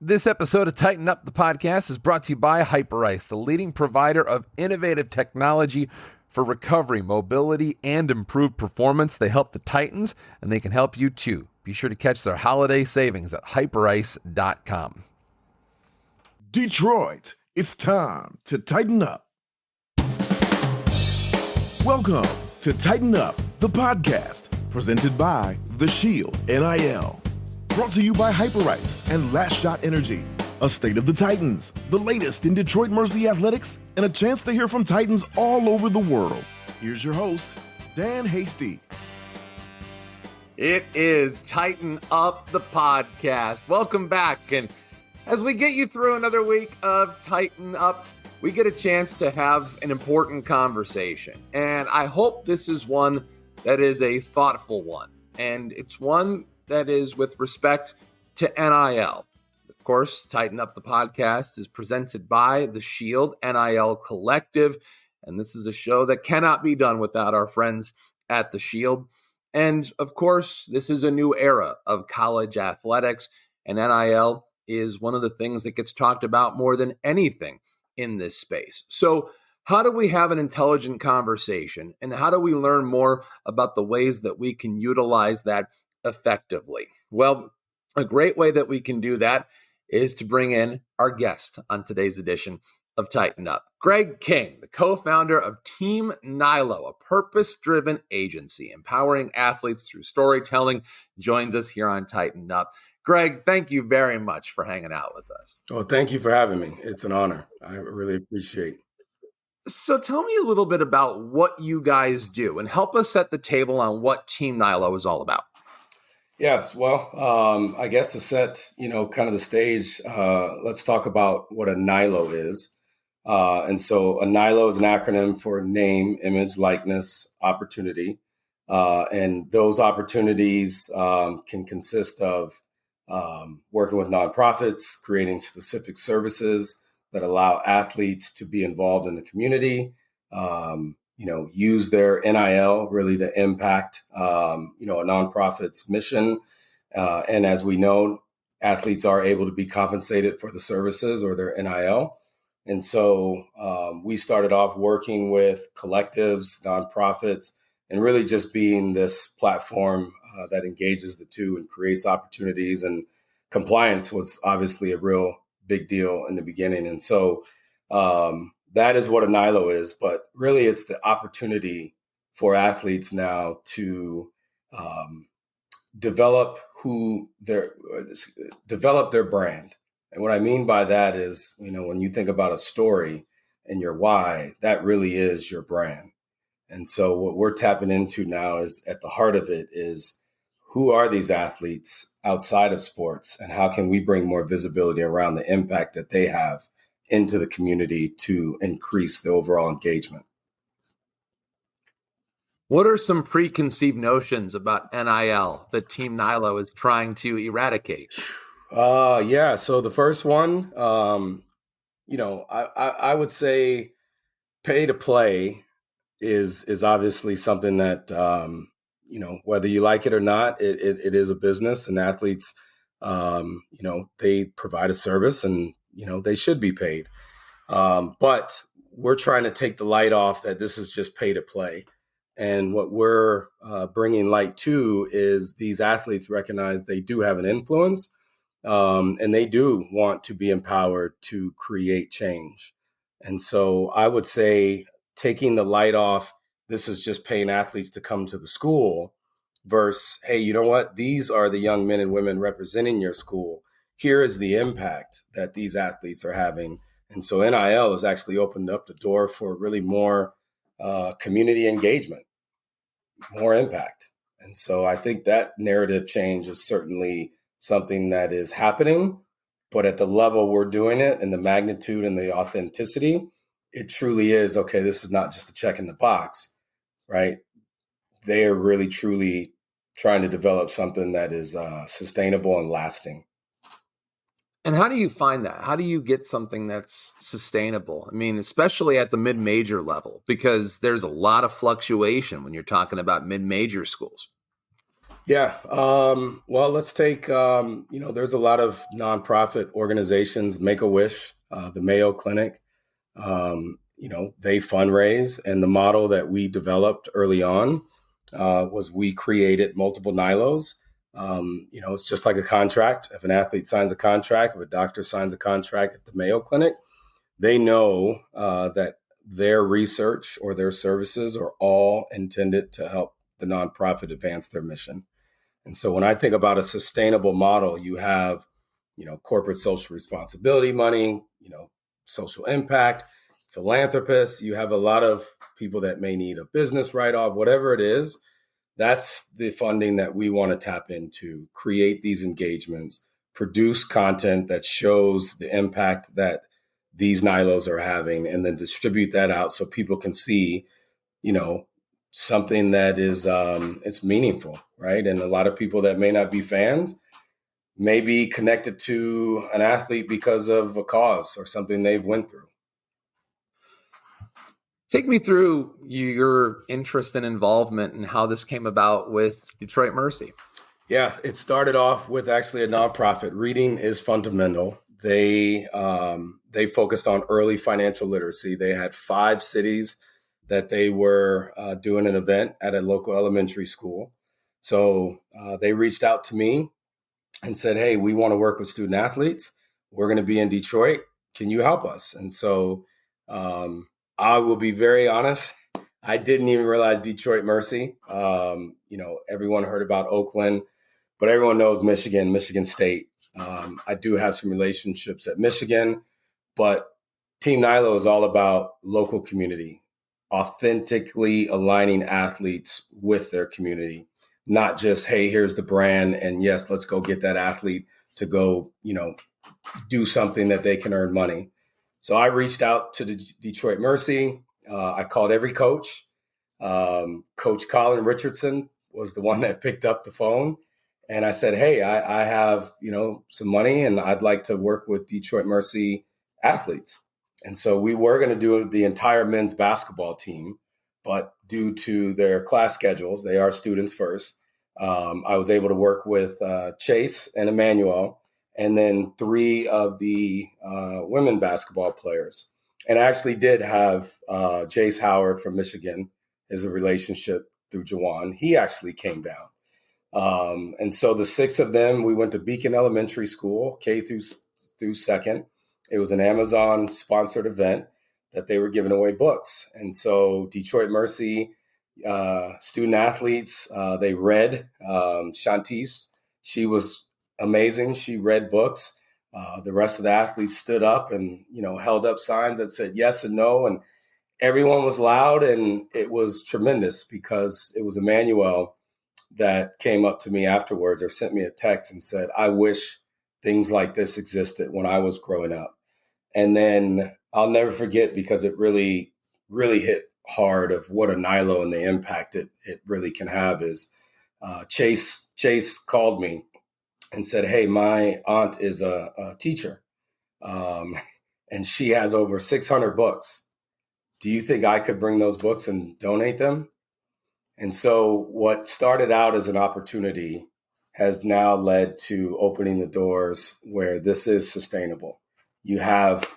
This episode of Tighten Up the Podcast is brought to you by Hyperice, the leading provider of innovative technology for recovery, mobility, and improved performance. They help the Titans, and they can help you too. Be sure to catch their holiday savings at hyperice.com. Detroit, it's time to tighten up. Welcome to Tighten Up the Podcast, presented by The Shield NIL. Brought to you by Hyperice and Last Shot Energy. A state of the Titans, the latest in Detroit Mercy athletics, and a chance to hear from Titans all over the world. Here's your host, Dan Hasty. It is Tighten Up the Podcast. Welcome back. And as we get you through another week of Tighten Up, we get a chance to have an important conversation. And I hope this is one that is a thoughtful one. And it's one that is with respect to NIL. Of course, Tighten Up the Podcast is presented by the Shield NIL Collective, and this is a show that cannot be done without our friends at the Shield. And of course, this is a new era of college athletics, and NIL is one of the things that gets talked about more than anything in this space. So how do we have an intelligent conversation, and how do we learn more about the ways that we can utilize that effectively? Well, a great way that we can do that is to bring in our guest on today's edition of Tighten Up. Greg King, the co-founder of Team NILO, a purpose-driven agency empowering athletes through storytelling, joins us here on Tighten Up. Greg, thank you very much for hanging out with us. Oh, thank you for having me. It's an honor. I really appreciate it. So tell me a little bit about what you guys do and help us set the table on what Team NILO is all about. Yes, well, I guess to set, kind of the stage, let's talk about what a NILO is. And so a NILO is an acronym for name, image, likeness, opportunity. And those opportunities can consist of working with nonprofits, creating specific services that allow athletes to be involved in the community, use their NIL really to impact, a nonprofit's mission. And as we know, athletes are able to be compensated for the services or their NIL. And so we started off working with collectives, nonprofits, and really just being this platform that engages the two and creates opportunities. And compliance was obviously a real big deal in the beginning. And so that is what a NILO is, but really it's the opportunity for athletes now to develop their brand. And what I mean by that is, when you think about a story and your why, that really is your brand. And so what we're tapping into now is at the heart of it is, who are these athletes outside of sports, and how can we bring more visibility around the impact that they have into the community to increase the overall engagement? What are some preconceived notions about NIL that Team NILO is trying to eradicate? So the first one, I would say pay to play is obviously something that, whether you like it or not, it is a business, and athletes, they provide a service, and they should be paid. But we're trying to take the light off that this is just pay to play. And what we're bringing light to is these athletes recognize they do have an influence, and they do want to be empowered to create change. And so I would say taking the light off, this is just paying athletes to come to the school, versus, hey, you know what? These are the young men and women representing your school. Here is the impact that these athletes are having. And so NIL has actually opened up the door for really more community engagement, more impact. And so I think that narrative change is certainly something that is happening, but at the level we're doing it and the magnitude and the authenticity, it truly is, okay, this is not just a check in the box, right? They are really, truly trying to develop something that is sustainable and lasting. And how do you find that? How do you get something that's sustainable? I mean, especially at the mid-major level, because there's a lot of fluctuation when you're talking about mid-major schools. Yeah. Well, let's take, there's a lot of nonprofit organizations, Make-A-Wish, the Mayo Clinic, they fundraise. And the model that we developed early on was we created multiple NILOs. It's just like a contract. If an athlete signs a contract, if a doctor signs a contract at the Mayo Clinic, they know that their research or their services are all intended to help the nonprofit advance their mission. And so when I think about a sustainable model, you have, corporate social responsibility money, social impact, philanthropists, you have a lot of people that may need a business write-off, whatever it is. That's the funding that we want to tap into, create these engagements, produce content that shows the impact that these NILOs are having, and then distribute that out so people can see, you know, something that is it's meaningful, right? And a lot of people that may not be fans may be connected to an athlete because of a cause or something they've went through. Take me through your interest and involvement and how this came about with Detroit Mercy. Yeah, it started off with actually a nonprofit. Reading is fundamental. They focused on early financial literacy. They had 5 cities that they were doing an event at a local elementary school. So they reached out to me and said, hey, we want to work with student athletes. We're going to be in Detroit. Can you help us? And so I will be very honest. I didn't even realize Detroit Mercy. Everyone heard about Oakland, but everyone knows Michigan State. I do have some relationships at Michigan, but Team NILO is all about local community, authentically aligning athletes with their community, not just, hey, here's the brand, and yes, let's go get that athlete to go, do something that they can earn money. So I reached out to the Detroit Mercy. I called every coach. Coach Colin Richardson was the one that picked up the phone. And I said, hey, I have, some money and I'd like to work with Detroit Mercy athletes. And so we were going to do the entire men's basketball team, but due to their class schedules, they are students first. I was able to work with Chase and Emmanuel, and then 3 of the women basketball players. And I actually did have Jace Howard from Michigan as a relationship through Jawan. He actually came down. And so the 6 of them, we went to Beacon Elementary School, K through second. It was an Amazon sponsored event that they were giving away books. And so Detroit Mercy student athletes, they read. Shantice, she was amazing. She read books. The rest of the athletes stood up and, held up signs that said yes and no. And everyone was loud, and it was tremendous because it was Emmanuel that came up to me afterwards or sent me a text and said, I wish things like this existed when I was growing up. And then I'll never forget, because it really, really hit hard of what a NILO and the impact it really can have, is Chase called me and said, hey, my aunt is a teacher, and she has over 600 books. Do you think I could bring those books and donate them? And so what started out as an opportunity has now led to opening the doors where this is sustainable. You have,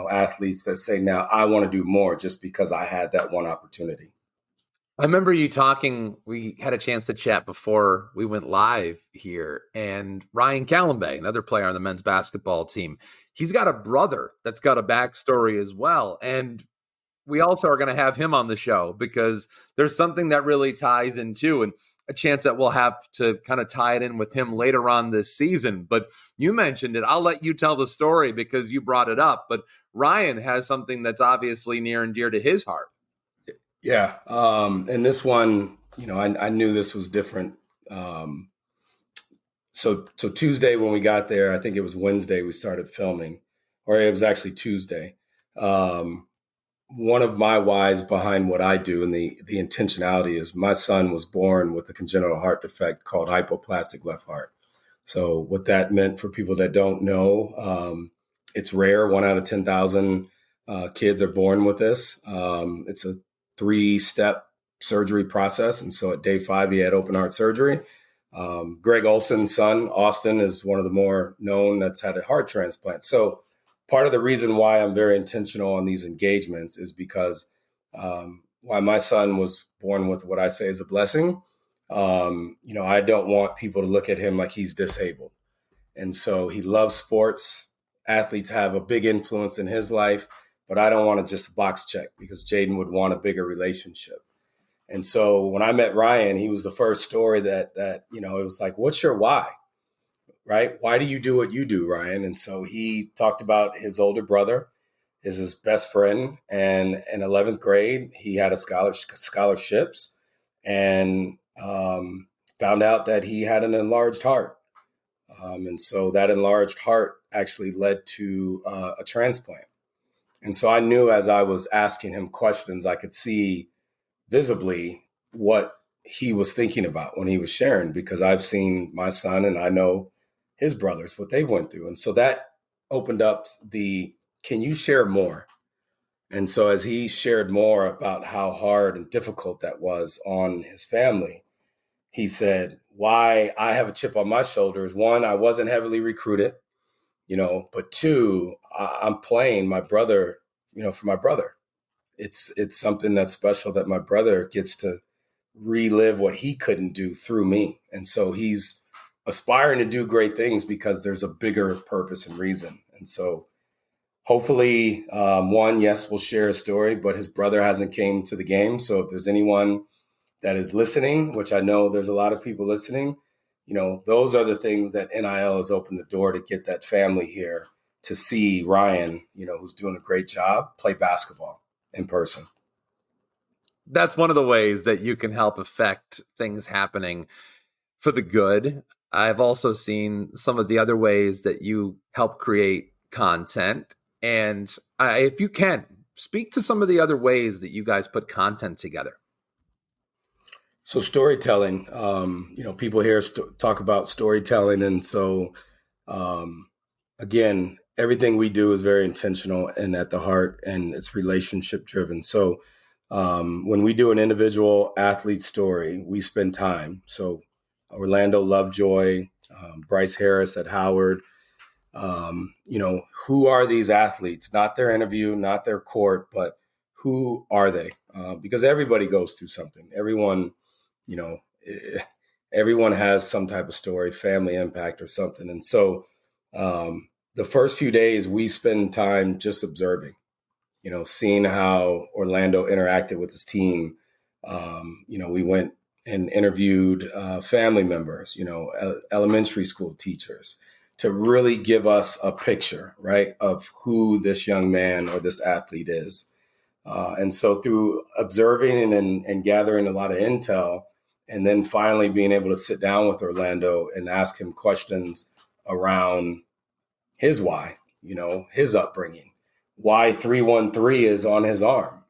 athletes that say, now I want to do more just because I had that one opportunity. I remember you talking, we had a chance to chat before we went live here, and Ryan Callambay, another player on the men's basketball team, he's got a brother that's got a backstory as well. And we also are going to have him on the show because there's something that really ties into, and a chance that we'll have to kind of tie it in with him later on this season. But you mentioned it. I'll let you tell the story because you brought it up. But Ryan has something that's obviously near and dear to his heart. Yeah. And this one, I knew this was different. So Tuesday when we got there, I think it was Wednesday, we started filming, or it was actually Tuesday. One of my whys behind what I do, and the intentionality, is my son was born with a congenital heart defect called hypoplastic left heart. So what that meant for people that don't know, it's rare. 1 out of 10,000 kids are born with this. It's a 3-step surgery process. And so at day 5, he had open heart surgery. Greg Olson's son, Austin, is one of the more known that's had a heart transplant. So part of the reason why I'm very intentional on these engagements is because while my son was born with what I say is a blessing, I don't want people to look at him like he's disabled. And so he loves sports. Athletes have a big influence in his life, but I don't want to just box check because Jaden would want a bigger relationship. And so when I met Ryan, he was the first story that it was like, what's your why? Right? Why do you do what you do, Ryan? And so he talked about his older brother is his best friend. And in 11th grade, he had a scholarships and found out that he had an enlarged heart. And so that enlarged heart actually led to a transplant. And so I knew as I was asking him questions, I could see visibly what he was thinking about when he was sharing, because I've seen my son and I know his brothers, what they went through. And so that opened up can you share more? And so as he shared more about how hard and difficult that was on his family, he said, why I have a chip on my shoulder is, one, I wasn't heavily recruited, but two, I'm playing my brother, for my brother. It's something that's special that my brother gets to relive what he couldn't do through me. And so he's aspiring to do great things because there's a bigger purpose and reason. And so hopefully, one, yes, we'll share a story, but his brother hasn't came to the game. So if there's anyone that is listening, which I know there's a lot of people listening, those are the things that NIL has opened the door to get that family here to see Ryan, who's doing a great job, play basketball in person. That's one of the ways that you can help affect things happening for the good. I've also seen some of the other ways that you help create content. And if you can, speak to some of the other ways that you guys put content together. So storytelling, people here talk about storytelling. And so, again, everything we do is very intentional and at the heart, and it's relationship driven. So when we do an individual athlete story, we spend time. So Orlando Lovejoy, Bryce Harris at Howard, who are these athletes? Not their interview, not their court, but who are they? Because everybody goes through something. Everyone has some type of story, family impact or something. And so the first few days we spend time just observing, seeing how Orlando interacted with his team. We went and interviewed family members, elementary school teachers, to really give us a picture, right, of who this young man or this athlete is. And so through observing and gathering a lot of intel, and then finally being able to sit down with Orlando and ask him questions around his why, his upbringing, why 313 is on his arm,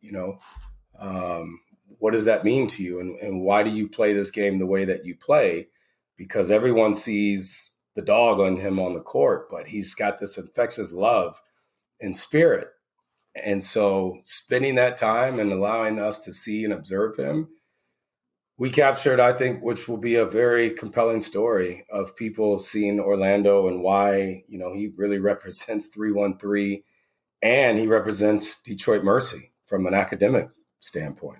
what does that mean to you? And why do you play this game the way that you play? Because everyone sees the dog on him on the court, but he's got this infectious love and spirit. And so spending that time and allowing us to see and observe him, we captured, I think, which will be a very compelling story of people seeing Orlando and why, he really represents 313 and he represents Detroit Mercy from an academic standpoint.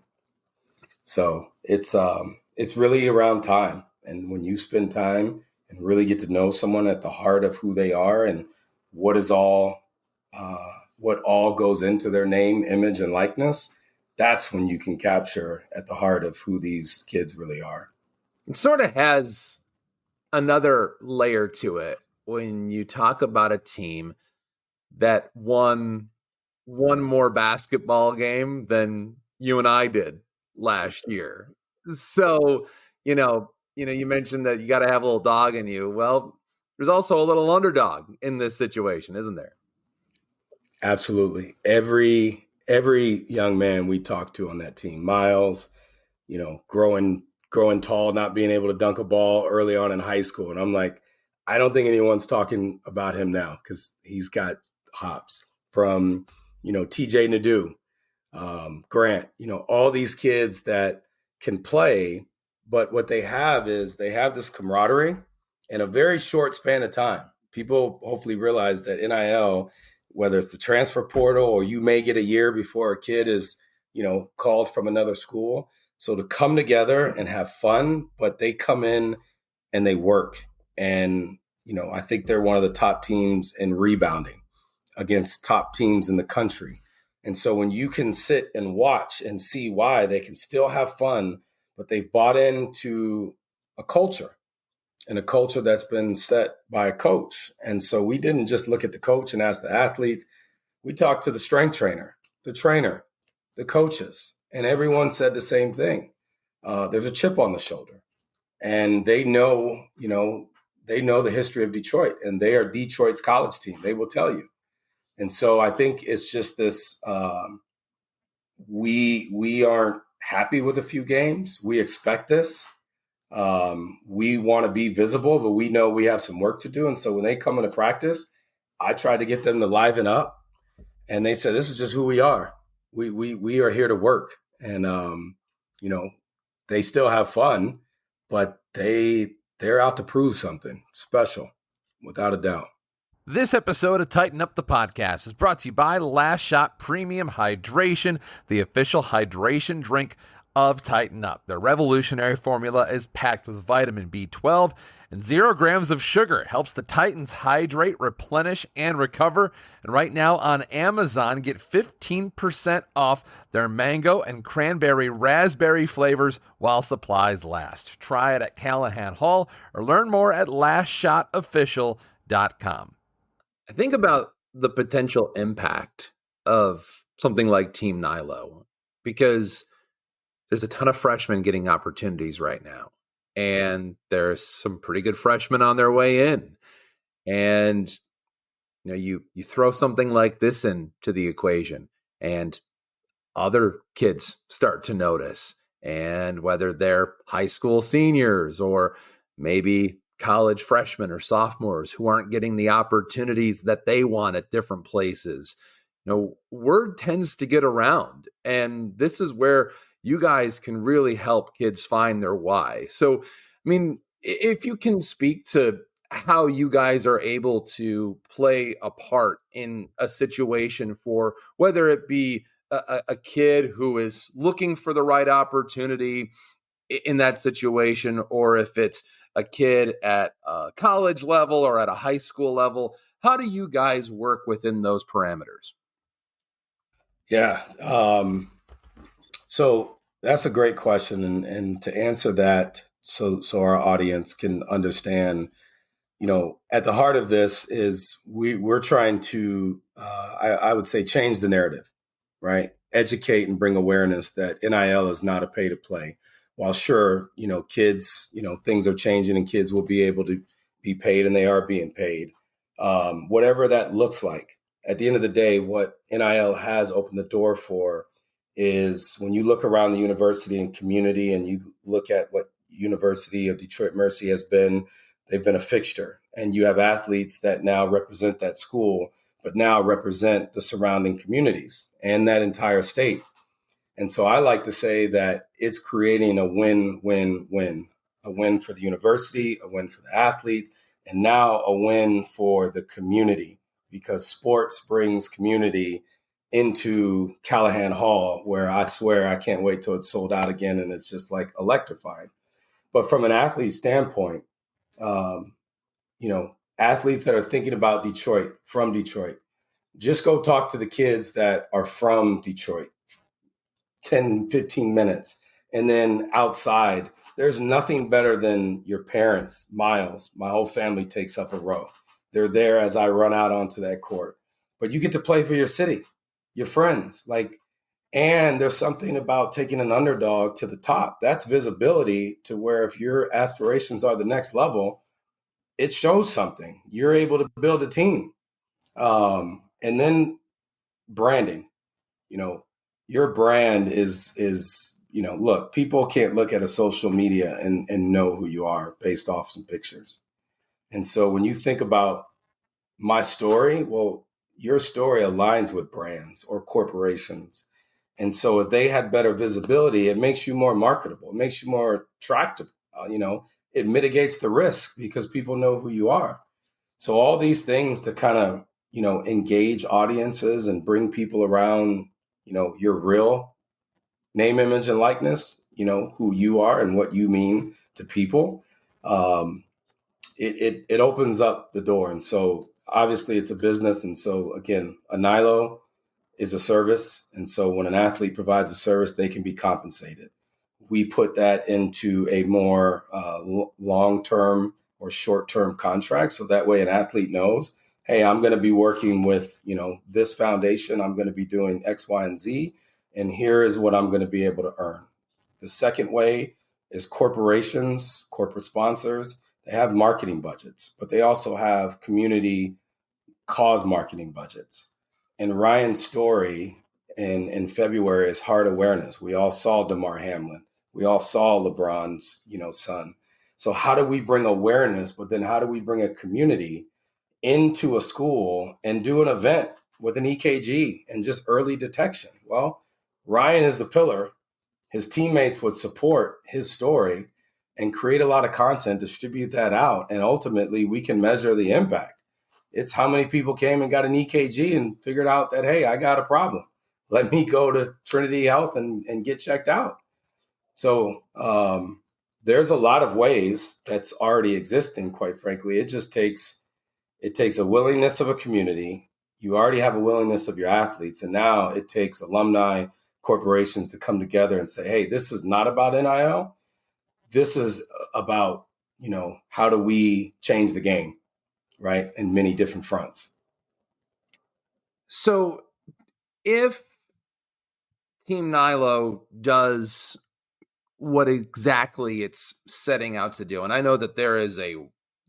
So it's really around time. And when you spend time and really get to know someone at the heart of who they are and what all goes into their name, image, and likeness, that's when you can capture at the heart of who these kids really are. It sort of has another layer to it when you talk about a team that won one more basketball game than you and I did last year. So, you mentioned that you got to have a little dog in you. Well, there's also a little underdog in this situation, isn't there? Absolutely. Every young man we talked to on that team, Miles, growing tall, not being able to dunk a ball early on in high school. And I'm like, I don't think anyone's talking about him now because he's got hops from, TJ Nadeau, Grant, all these kids that can play, But what they have is they have this camaraderie in a very short span of time. People hopefully realize that NIL, whether it's the transfer portal or you may get a year before a kid is, called from another school. So to come together and have fun, but they come in and they work. And, I think they're one of the top teams in rebounding against top teams in the country. And so when you can sit and watch and see why they can still have fun, but they've bought into a culture and a culture that's been set by a coach. And so we didn't just look at the coach and ask the athletes. We talked to the strength trainer, the coaches, and everyone said the same thing. There's a chip on the shoulder, and they know the history of Detroit, and they are Detroit's college team. They will tell you. And so I think it's just this, we aren't happy with a few games. We expect this. We want to be visible, but we know we have some work to do. And so when they come into practice, I try to get them to liven up. And they said, this is just who we are. We are here to work. And, they still have fun, but they're out to prove something special, without a doubt. This episode of Tighten Up the Podcast is brought to you by Last Shot Premium Hydration, the official hydration drink of Tighten Up. Their revolutionary formula is packed with vitamin B12 and 0 grams of sugar. It helps the Titans hydrate, replenish, and recover. And right now on Amazon, get 15% off their mango and cranberry raspberry flavors while supplies last. Try it at Callahan Hall or learn more at lastshotofficial.com. I think about the potential impact of something like Team NILO, because there's a ton of freshmen getting opportunities right now, and there's some pretty good freshmen on their way in. And you throw something like this into the equation, and other kids start to notice. And whether they're high school seniors or maybe college freshmen or sophomores who aren't getting the opportunities that they want at different places, word tends to get around. And this is where you guys can really help kids find their why. So, if you can speak to how you guys are able to play a part in a situation for whether it be a kid who is looking for the right opportunity in that situation, or if it's a kid at a college level or at a high school level, how do you guys work within those parameters? Yeah. So that's a great question. And to answer that, so our audience can understand, at the heart of this is we're trying to, I would say, change the narrative, right? Educate and bring awareness that NIL is not a pay to play. While sure, kids, things are changing and kids will be able to be paid, and they are being paid. Whatever that looks like. At the end of the day, what NIL has opened the door for is when you look around the university and community and you look at what University of Detroit Mercy has been, they've been a fixture. And you have athletes that now represent that school, but now represent the surrounding communities and that entire state. And so I like to say that it's creating a win-win-win, a win for the university, a win for the athletes, and now a win for the community, because sports brings community into Callahan Hall, where I swear I can't wait till it's sold out again. And it's just like electrifying. But from an athlete standpoint, athletes that are thinking about Detroit, from Detroit, just go talk to the kids that are from Detroit. 10, 15 minutes. And then outside, there's nothing better than your parents. Miles, my whole family takes up a row. They're there as I run out onto that court. But you get to play for your city, your friends. And there's something about taking an underdog to the top. That's visibility to where if your aspirations are the next level, it shows something. You're able to build a team. And then branding, your brand is look, people can't look at a social media and know who you are based off some pictures. And so when you think about my story, well, your story aligns with brands or corporations. And so if they had better visibility, it makes you more marketable. It makes you more attractive. It mitigates the risk because people know who you are. So all these things to kind of, engage audiences and bring people around, your real name, image, and likeness, who you are and what you mean to people. It opens up the door. And so obviously it's a business. And so again, a NILO is a service. And so when an athlete provides a service, they can be compensated. We put that into a more long-term or short-term contract. So that way an athlete knows, hey, I'm going to be working with, this foundation. I'm going to be doing X, Y, and Z. And here is what I'm going to be able to earn. The second way is corporations, corporate sponsors. They have marketing budgets, but they also have community cause marketing budgets. And Ryan's story in February is heart awareness. We all saw DeMar Hamlin. We all saw LeBron's, son. So how do we bring awareness, but then how do we bring a community into a school and do an event with an EKG and just early detection? Well, Ryan is the pillar. His teammates would support his story and create a lot of content, distribute that out, and ultimately we can measure the impact. It's how many people came and got an EKG and figured out that, hey, I got a problem. Let me go to Trinity Health and get checked out. So there's a lot of ways that's already existing, quite frankly. It just takes a willingness of a community. You already have a willingness of your athletes. And now it takes alumni, corporations to come together and say, hey, this is not about NIL. This is about, how do we change the game, right? In many different fronts. So if Team NILO does what exactly it's setting out to do, and I know that there is a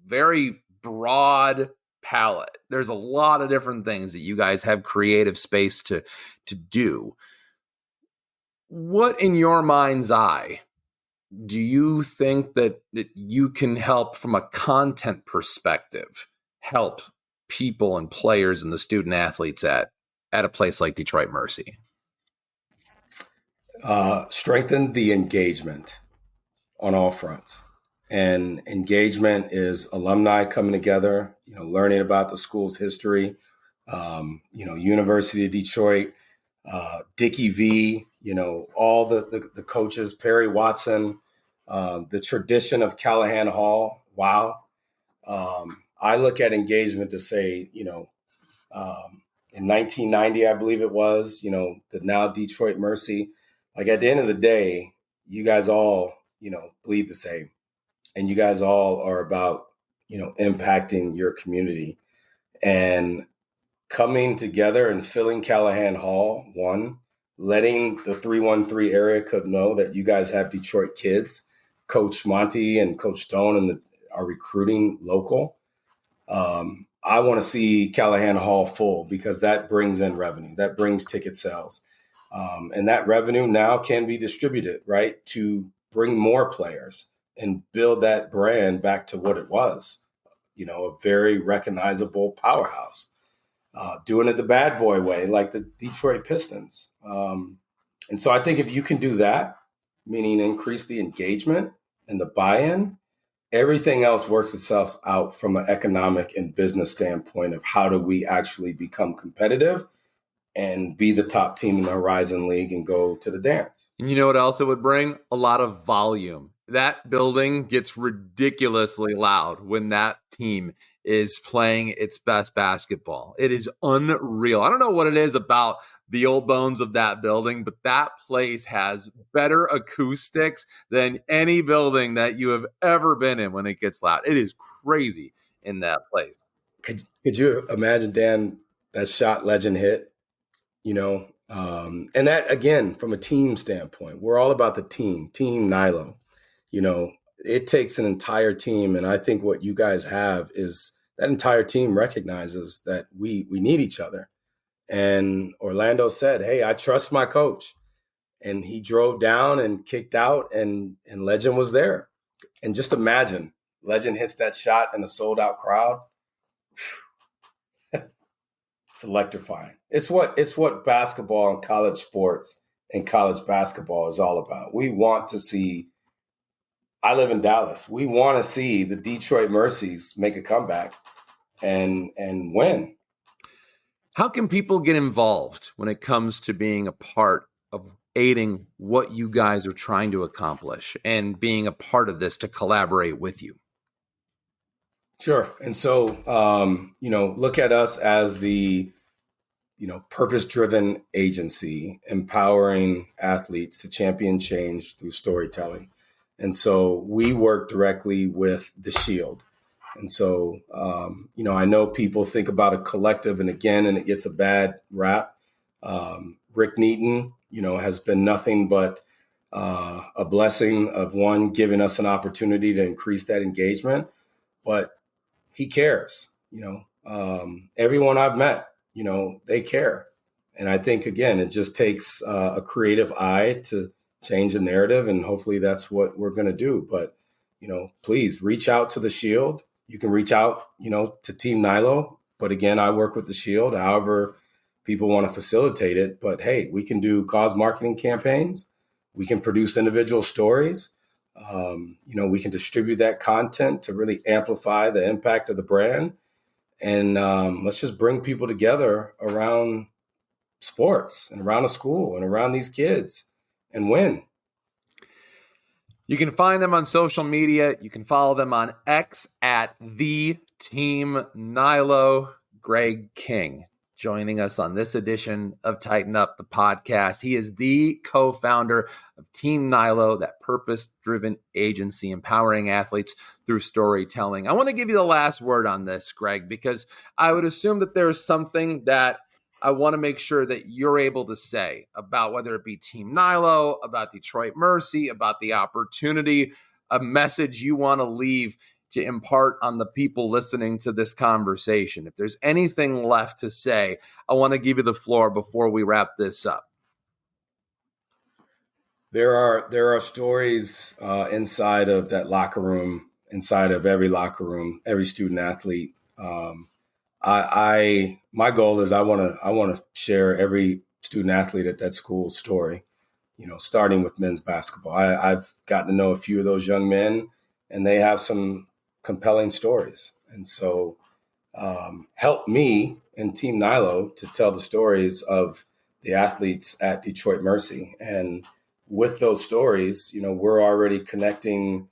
very broad palette. There's a lot of different things that you guys have creative space to do. What in your mind's eye do you think that you can help from a content perspective, help people and players and the student athletes at a place like Detroit Mercy? Strengthen the engagement on all fronts. And engagement is alumni coming together, learning about the school's history, University of Detroit, Dickie V, all the coaches, Perry Watson, the tradition of Callahan Hall. Wow. I look at engagement to say, in 1990, I believe it was, the now Detroit Mercy. Like at the end of the day, you guys all, bleed the same. And you guys all are about, impacting your community and coming together and filling Callahan Hall, one, letting the 313 area code know that you guys have Detroit kids. Coach Monty and Coach Stone are recruiting local. I want to see Callahan Hall full because that brings in revenue. That brings ticket sales. And that revenue now can be distributed, right, to bring more players and build that brand back to what it was, a very recognizable powerhouse. Doing it the bad boy way, like the Detroit Pistons. And so I think if you can do that, meaning increase the engagement and the buy-in, everything else works itself out from an economic and business standpoint of how do we actually become competitive and be the top team in the Horizon League and go to the dance. And you know what else it would bring? A lot of volume. That building gets ridiculously loud when that team is playing its best basketball. It is unreal. I don't know what it is about the old bones of that building, but that place has better acoustics than any building that you have ever been in when it gets loud. It is crazy in that place. Could you imagine, Dan, that shot legend hit? And that, again, from a team standpoint, we're all about the Team NILO. It takes an entire team. And I think what you guys have is that entire team recognizes that we need each other. And Orlando said, hey, I trust my coach. And he drove down and kicked out and Legend was there. And just imagine, Legend hits that shot in a sold out crowd. It's electrifying. It's what basketball and college sports in college basketball is all about. We want to see, I live in Dallas, we want to see the Detroit Mercies make a comeback and win. How can people get involved when it comes to being a part of aiding what you guys are trying to accomplish and being a part of this to collaborate with you? Sure. And so, look at us as the, purpose-driven agency empowering athletes to champion change through storytelling. And so we work directly with the Shield. And so, I know people think about a collective and it gets a bad rap. Rick Neaton, has been nothing but a blessing of one, giving us an opportunity to increase that engagement. But he cares, everyone I've met, they care. And I think, again, it just takes a creative eye to change the narrative. And hopefully that's what we're going to do. But, please reach out to the Shield. You can reach out, to Team NILO. But again, I work with the Shield, however people want to facilitate it. But hey, we can do cause marketing campaigns. We can produce individual stories. We can distribute that content to really amplify the impact of the brand. And let's just bring people together around sports and around a school and around these kids and win. You can find them on social media. You can follow them on X at the Team NILO. Greg King joining us on this edition of Tighten Up the podcast. He is the co-founder of Team NILO, that purpose-driven agency empowering athletes through storytelling. I want to give you the last word on this, Greg, because I would assume that there's something that I want to make sure that you're able to say about whether it be Team NILO, about Detroit Mercy, about the opportunity, a message you want to leave to impart on the people listening to this conversation. If there's anything left to say, I want to give you the floor before we wrap this up. There are stories inside of that locker room, inside of every locker room, every student athlete. My goal is I want to share every student athlete at that school's story, starting with men's basketball. I've gotten to know a few of those young men, and they have some compelling stories. And so help me and Team NILO to tell the stories of the athletes at Detroit Mercy. And with those stories, we're already connecting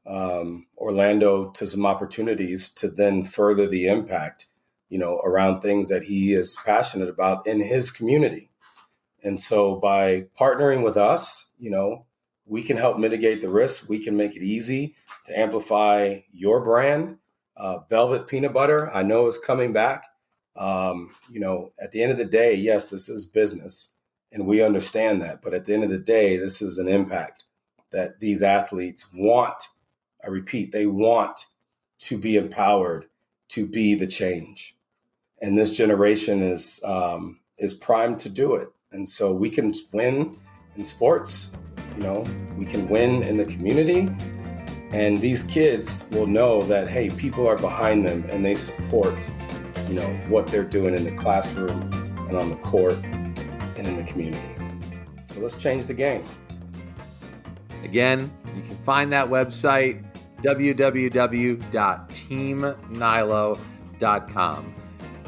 Orlando to some opportunities to then further the impact, around things that he is passionate about in his community. And so by partnering with us, we can help mitigate the risk. We can make it easy to amplify your brand. Velvet Peanut Butter, I know, is coming back. At the end of the day, yes, this is business, and we understand that. But at the end of the day, this is an impact that these athletes want. I repeat, they want to be empowered to be the change. And this generation is primed to do it. And so we can win in sports, we can win in the community. And these kids will know that, hey, people are behind them and they support, what they're doing in the classroom and on the court and in the community. So let's change the game. Again, you can find that website, www.teamnilo.com.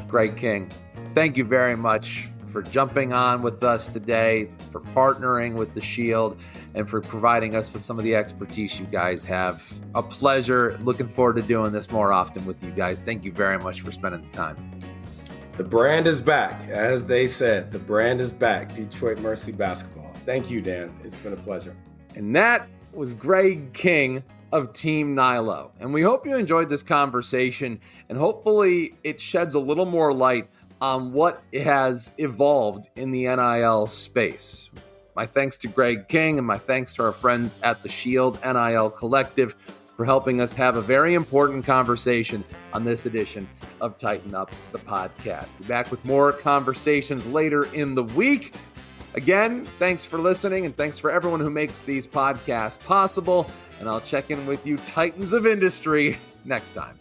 Greg King, thank you very much for jumping on with us today, for partnering with the Shield, and for providing us with some of the expertise you guys have. A pleasure. Looking forward to doing this more often with you guys. Thank you very much for spending the time. The brand is back. As they said, the brand is back. Detroit Mercy Basketball. Thank you, Dan. It's been a pleasure. And that was Greg King of Team NILO. And we hope you enjoyed this conversation, and hopefully it sheds a little more light on what has evolved in the NIL space. My thanks to Greg King, and my thanks to our friends at the Shield NIL Collective for helping us have a very important conversation on this edition of Tighten Up the podcast. We'll be back with more conversations later in the week. Again, thanks for listening, and thanks for everyone who makes these podcasts possible. And I'll check in with you Titans of Industry next time.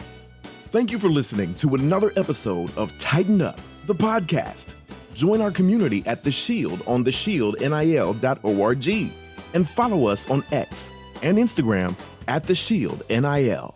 Thank you for listening to another episode of Tighten Up, the podcast. Join our community at The Shield on theshieldnil.org and follow us on X and Instagram at The Shield NIL.